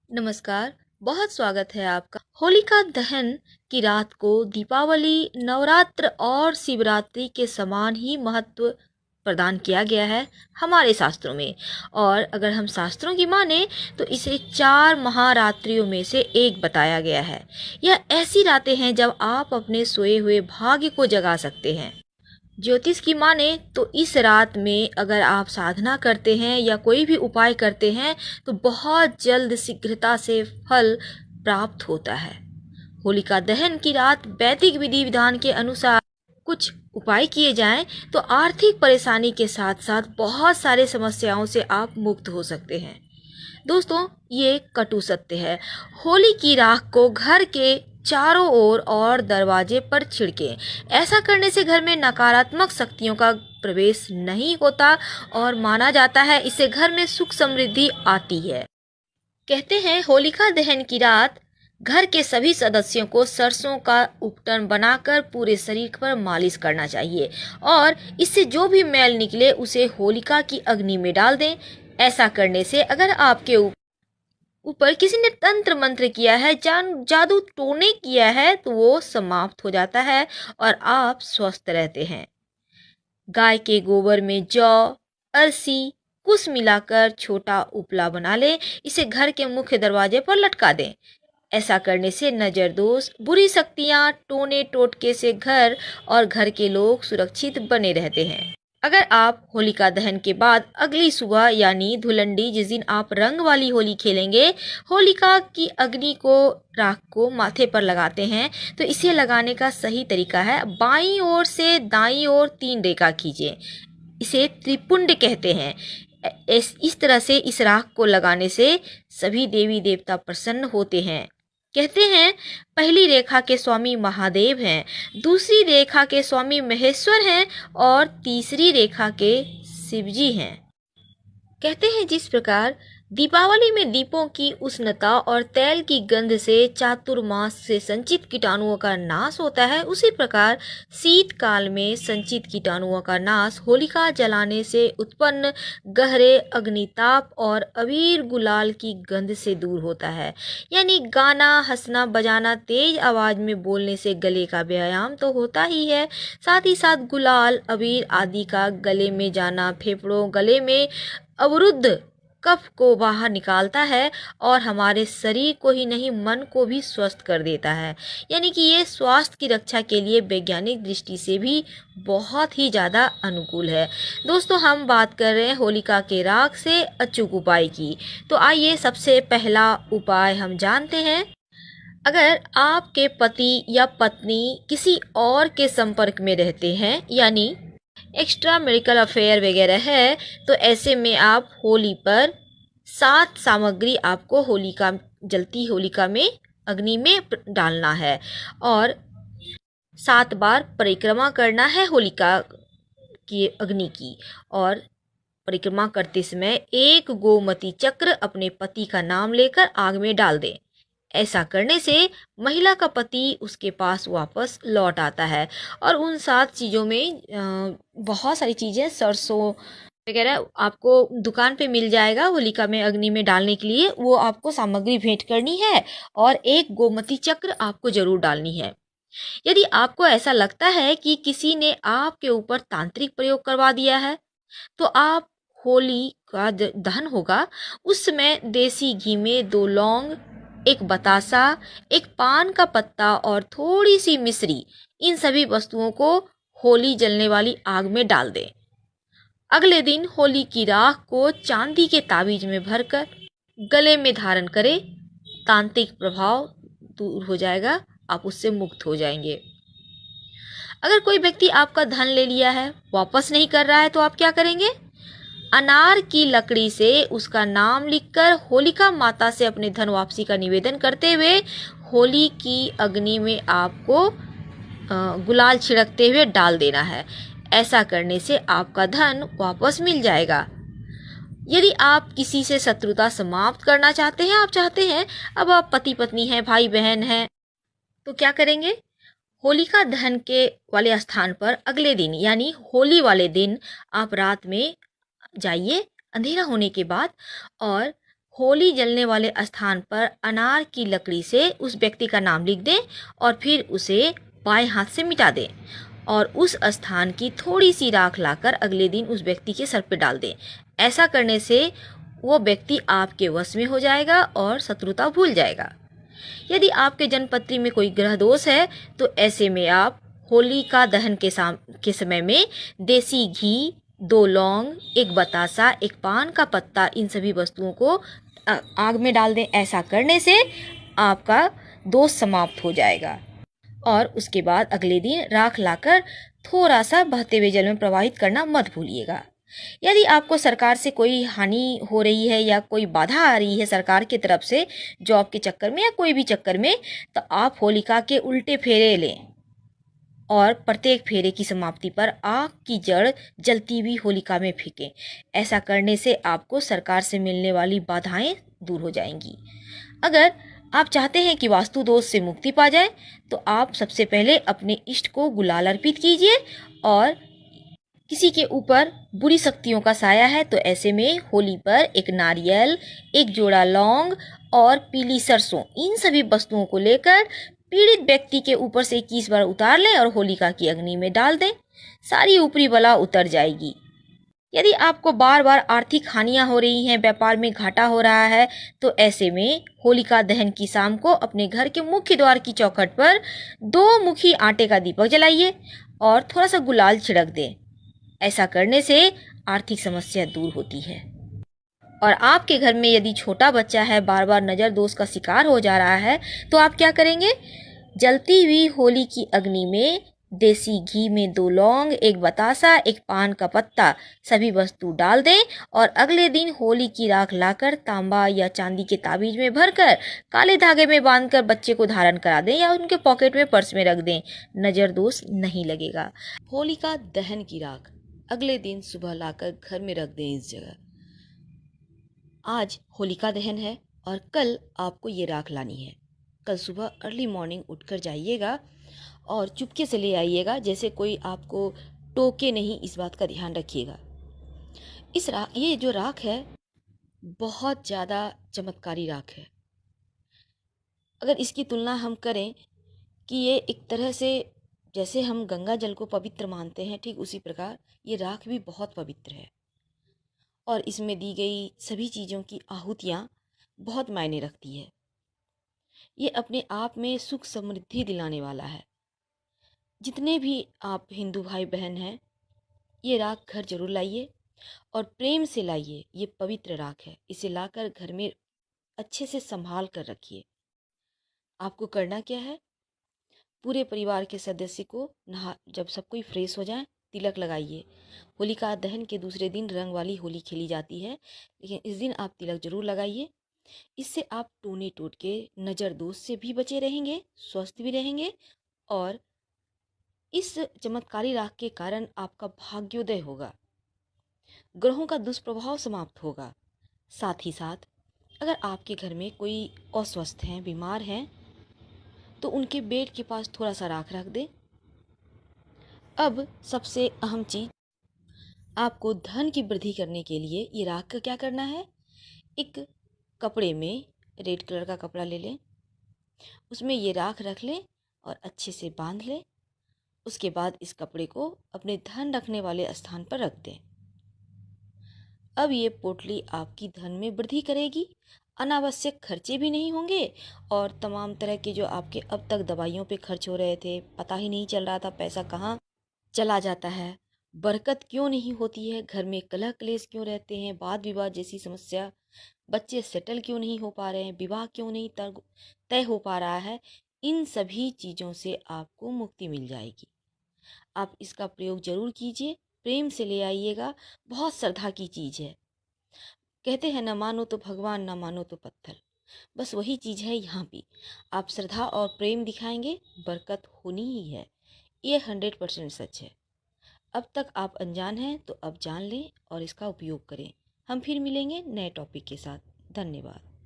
नमस्कार। बहुत स्वागत है आपका। होलिका दहन की रात को दीपावली, नवरात्र और शिवरात्रि के समान ही महत्व प्रदान किया गया है हमारे शास्त्रों में। और अगर हम शास्त्रों की माने तो इसे 4 महारात्रियों में से एक बताया गया है। यह ऐसी रातें हैं जब आप अपने सोए हुए भाग्य को जगा सकते हैं। ज्योतिष की माने तो इस रात में अगर आप साधना करते हैं या कोई भी उपाय करते हैं तो बहुत जल्द शीघ्रता से फल प्राप्त होता है। होलिका दहन की रात वैदिक विधि विधान के अनुसार कुछ उपाय किए जाएं तो आर्थिक परेशानी के साथ साथ बहुत सारे समस्याओं से आप मुक्त हो सकते हैं। दोस्तों, ये कटु सत्य है। होली की राख को घर के चारों ओर और दरवाजे पर छिड़कें। ऐसा करने से घर में नकारात्मक शक्तियों का प्रवेश नहीं होता और माना जाता है इससे घर में सुख समृद्धि आती है। कहते हैं होलिका दहन की रात घर के सभी सदस्यों को सरसों का उपटन बनाकर पूरे शरीर पर मालिश करना चाहिए और इससे जो भी मैल निकले उसे होलिका की अग्नि में डाल दें। ऐसा करने से अगर आपके ऊपर किसी ने तंत्र मंत्र किया है, जादू टोने किया है तो वो समाप्त हो जाता है और आप स्वस्थ रहते हैं। गाय के गोबर में जौ, अरसी, कुश मिलाकर छोटा उपला बना लें। इसे घर के मुख्य दरवाजे पर लटका दें। ऐसा करने से नजर दोष, बुरी शक्तियां, टोने टोटके से घर और घर के लोग सुरक्षित बने रहते हैं। अगर आप होलिका दहन के बाद अगली सुबह यानी धुलंडी, जिस दिन आप रंग वाली होली खेलेंगे, होलिका की अग्नि को राख को माथे पर लगाते हैं तो इसे लगाने का सही तरीका है बाईं ओर से दाईं ओर 3 रेखा खींचें। इसे त्रिपुंड कहते हैं। इस तरह से इस राख को लगाने से सभी देवी देवता प्रसन्न होते हैं। कहते हैं पहली रेखा के स्वामी महादेव हैं, दूसरी रेखा के स्वामी महेश्वर हैं और तीसरी रेखा के शिवजी हैं। कहते हैं जिस प्रकार दीपावली में दीपों की उष्णता और तेल की गंध से चातुर्मास से संचित कीटाणुओं का नाश होता है, उसी प्रकार शीतकाल में संचित कीटाणुओं का नाश होलिका जलाने से उत्पन्न गहरे अग्निताप और अबीर गुलाल की गंध से दूर होता है। यानी गाना, हंसना, बजाना, तेज आवाज में बोलने से गले का व्यायाम तो होता ही है, साथ ही साथ गुलाल, अबीर आदि का गले में जाना फेफड़ों, गले में अवरुद्ध कफ को बाहर निकालता है और हमारे शरीर को ही नहीं मन को भी स्वस्थ कर देता है। यानी कि ये स्वास्थ्य की रक्षा के लिए वैज्ञानिक दृष्टि से भी बहुत ही ज़्यादा अनुकूल है। दोस्तों, हम बात कर रहे हैं होलिका के राख से अचूक उपाय की। तो आइए सबसे पहला उपाय हम जानते हैं। अगर आपके पति या पत्नी किसी और के संपर्क में रहते हैं यानी एक्स्ट्रा मैरिटल अफेयर वगैरह है तो ऐसे में आप होली पर 7 सामग्री आपको जलती होलिका में अग्नि में डालना है और 7 बार परिक्रमा करना है होलिका की अग्नि की। और परिक्रमा करते समय एक गोमती चक्र अपने पति का नाम लेकर आग में डाल दें। ऐसा करने से महिला का पति उसके पास वापस लौट आता है। और उन 7 चीज़ों में बहुत सारी चीज़ें, सरसों वगैरह आपको दुकान पे मिल जाएगा होलिका में अग्नि में डालने के लिए, वो आपको सामग्री भेंट करनी है और एक गोमती चक्र आपको जरूर डालनी है। यदि आपको ऐसा लगता है कि किसी ने आपके ऊपर तांत्रिक प्रयोग करवा दिया है तो आप होली का दहन होगा उस समय देसी घी में 2 लौंग, एक बतासा, एक पान का पत्ता और थोड़ी सी मिश्री, इन सभी वस्तुओं को होली जलने वाली आग में डाल दें। अगले दिन होली की राख को चांदी के ताबीज में भरकर गले में धारण करें। तांत्रिक प्रभाव दूर हो जाएगा, आप उससे मुक्त हो जाएंगे। अगर कोई व्यक्ति आपका धन ले लिया है, वापस नहीं कर रहा है तो आप क्या करेंगे? अनार की लकड़ी से उसका नाम लिखकर होलिका माता से अपने धन वापसी का निवेदन करते हुए होली की अग्नि में आपको गुलाल छिड़कते हुए डाल देना है। ऐसा करने से आपका धन वापस मिल जाएगा। यदि आप किसी से शत्रुता समाप्त करना चाहते हैं, आप चाहते हैं अब आप पति पत्नी हैं, भाई बहन हैं, तो क्या करेंगे? होलिका दहन के वाले स्थान पर अगले दिन यानी होली वाले दिन आप रात में जाइए अंधेरा होने के बाद और होली जलने वाले स्थान पर अनार की लकड़ी से उस व्यक्ति का नाम लिख दें और फिर उसे बाएं हाथ से मिटा दें और उस स्थान की थोड़ी सी राख लाकर अगले दिन उस व्यक्ति के सर पर डाल दें। ऐसा करने से वो व्यक्ति आपके वश में हो जाएगा और शत्रुता भूल जाएगा। यदि आपके जन्मपत्री में कोई ग्रह दोष है तो ऐसे में आप होलिका दहन के समय में देसी घी, 2 लौंग, 1 बतासा, 1 पान का पत्ता, इन सभी वस्तुओं को आग में डाल दें। ऐसा करने से आपका दोष समाप्त हो जाएगा और उसके बाद अगले दिन राख लाकर थोड़ा सा बहते हुए जल में प्रवाहित करना मत भूलिएगा। यदि आपको सरकार से कोई हानि हो रही है या कोई बाधा आ रही है सरकार की तरफ से जॉब के चक्कर में या कोई भी चक्कर में, तो आप होलिका के उल्टे फेरे लें और प्रत्येक फेरे की समाप्ति पर आग की जड़ जलती हुई होलिका में फेंकें। ऐसा करने से आपको सरकार से मिलने वाली बाधाएं दूर हो जाएंगी। अगर आप चाहते हैं कि वास्तु दोष से मुक्ति पा जाए तो आप सबसे पहले अपने इष्ट को गुलाल अर्पित कीजिए और किसी के ऊपर बुरी शक्तियों का साया है तो ऐसे में होली पर 1 नारियल, 1 जोड़ा लौंग और पीली सरसों, इन सभी वस्तुओं को लेकर पीड़ित व्यक्ति के ऊपर से 21 बार उतार लें और होलिका की अग्नि में डाल दें। सारी ऊपरी बला उतर जाएगी। यदि आपको बार बार आर्थिक हानियां हो रही हैं, व्यापार में घाटा हो रहा है, तो ऐसे में होलिका दहन की शाम को अपने घर के मुख्य द्वार की चौखट पर 2 मुखी आटे का दीपक जलाइए और थोड़ा सा गुलाल छिड़क दें। ऐसा करने से आर्थिक समस्या दूर होती है। और आपके घर में यदि छोटा बच्चा है, बार बार नज़र दोष का शिकार हो जा रहा है, तो आप क्या करेंगे? जलती हुई होली की अग्नि में देसी घी में 2 लौंग, 1 बतासा, 1 पान का पत्ता, सभी वस्तु डाल दें और अगले दिन होली की राख लाकर तांबा या चांदी के ताबीज में भरकर काले धागे में बांधकर बच्चे को धारण करा दें या उनके पॉकेट में, पर्स में रख दें। नज़र दोष नहीं लगेगा। होलिका दहन की राख अगले दिन सुबह लाकर घर में रख दें इस जगह। आज होलिका दहन है और कल आपको ये राख लानी है। कल सुबह अर्ली मॉर्निंग उठकर जाइएगा और चुपके से ले आइएगा, जैसे कोई आपको टोके नहीं, इस बात का ध्यान रखिएगा। ये जो राख है बहुत ज़्यादा चमत्कारी राख है। अगर इसकी तुलना हम करें कि ये एक तरह से जैसे हम गंगा जल को पवित्र मानते हैं, ठीक उसी प्रकार ये राख भी बहुत पवित्र है और इसमें दी गई सभी चीज़ों की आहुतियाँ बहुत मायने रखती है। ये अपने आप में सुख समृद्धि दिलाने वाला है। जितने भी आप हिंदू भाई बहन हैं, ये राख घर जरूर लाइए और प्रेम से लाइए। ये पवित्र राख है, इसे लाकर घर में अच्छे से संभाल कर रखिए। आपको करना क्या है? पूरे परिवार के सदस्य को जब सब कोई फ्रेश हो जाए, तिलक लगाइए। होलिका दहन के दूसरे दिन रंग वाली होली खेली जाती है, लेकिन इस दिन आप तिलक जरूर लगाइए। इससे आप टोने टोटके नज़र दोष से भी बचे रहेंगे, स्वस्थ भी रहेंगे और इस चमत्कारी राख के कारण आपका भाग्योदय होगा, ग्रहों का दुष्प्रभाव समाप्त होगा। साथ ही साथ अगर आपके घर में कोई अस्वस्थ हैं, बीमार हैं, तो उनके बेड के पास थोड़ा सा राख रख दें। अब सबसे अहम चीज, आपको धन की वृद्धि करने के लिए ये राख का क्या करना है? एक कपड़े में रेड कलर का कपड़ा ले लें, उसमें ये राख रख लें और अच्छे से बांध लें। उसके बाद इस कपड़े को अपने धन रखने वाले स्थान पर रख दें। अब ये पोटली आपकी धन में वृद्धि करेगी, अनावश्यक खर्चे भी नहीं होंगे और तमाम तरह के जो आपके अब तक दवाइयों पे खर्च हो रहे थे, पता ही नहीं चल रहा था पैसा कहाँ चला जाता है, बरकत क्यों नहीं होती है, घर में कलह क्लेश क्यों रहते हैं, वाद विवाद जैसी समस्या, बच्चे सेटल क्यों नहीं हो पा रहे हैं, विवाह क्यों नहीं तय हो पा रहा है, इन सभी चीज़ों से आपको मुक्ति मिल जाएगी। आप इसका प्रयोग जरूर कीजिए, प्रेम से ले आइएगा। बहुत श्रद्धा की चीज़ है। कहते हैं न मानो तो भगवान, न मानो तो पत्थर। बस वही चीज़ है यहाँ भी। आप श्रद्धा और प्रेम दिखाएंगे, बरकत होनी ही है। ये 100% सच है। अब तक आप अनजान हैं तो अब जान लें और इसका उपयोग करें। हम फिर मिलेंगे नए टॉपिक के साथ। धन्यवाद।